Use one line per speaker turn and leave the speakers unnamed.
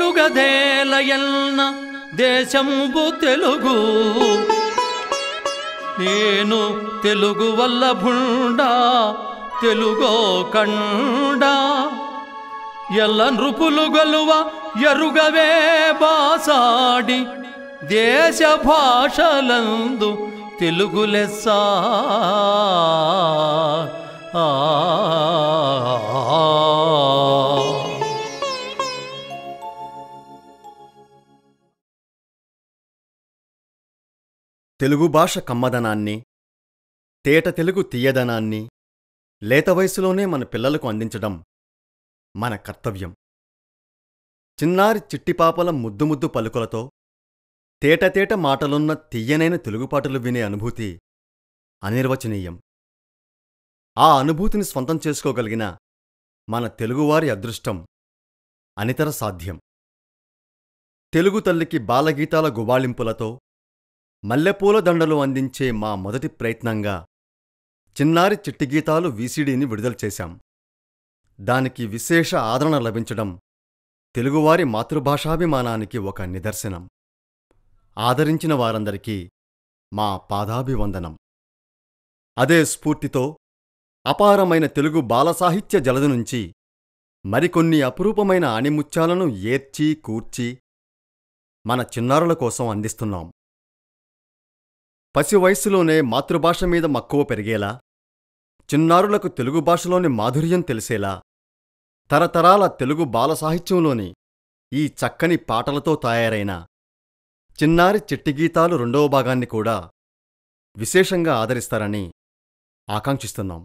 అడుగదేలయన్న దేశంబు తెలుగు నేను తెలుగు వల్లభుండా తెలుగో కండా ఎల్ల నృపులు గలువ ఎరుగవే బాసాడి దేశ భాషలందు తెలుగు లెస్సా
తెలుగు భాష కమ్మదనాన్ని, తేట తెలుగు తీయదనాన్ని లేత వయసులోనే మన పిల్లలకు అందించడం మన కర్తవ్యం. చిన్నారి చిట్టిపాపల ముద్దు ముద్దు పలుకులతో తేట మాటలున్న తీయనైన తెలుగుపాటలు వినే అనుభూతి అనిర్వచనీయం. ఆ అనుభూతిని స్వంతం చేసుకోగలిగిన మన తెలుగువారి అదృష్టం అనితర సాధ్యం. తెలుగు తల్లికి బాలగీతాల గుబాళింపులతో మల్లెపూల దండలు అందించే మా మొదటి ప్రయత్నంగా చిన్నారి చిట్టిగీతాలు వీసీడీని విడుదల చేశాం. దానికి విశేష ఆదరణ లభించడం తెలుగువారి మాతృభాషాభిమానానికి ఒక నిదర్శనం. ఆదరించిన వారందరికీ మా పాదాభివందనం. అదే స్ఫూర్తితో అపారమైన తెలుగు బాలసాహిత్య జలదు నుంచి మరికొన్ని అపురూపమైన ఆణిముత్యాలను ఏర్చి కూర్చి మన చిన్నారుల కోసం అందిస్తున్నాం. పసి వయస్సులోనే మాతృభాష మీద మక్కువ పెరిగేలా, చిన్నారులకు తెలుగు భాషలోని మాధుర్యం తెలిసేలా తరతరాల తెలుగు బాలసాహిత్యంలోని ఈ చక్కని పాటలతో తయారైన చిన్నారి చిట్టిగీతాలు 2వ భాగాన్ని కూడా విశేషంగా ఆదరిస్తారని ఆకాంక్షిస్తున్నాం.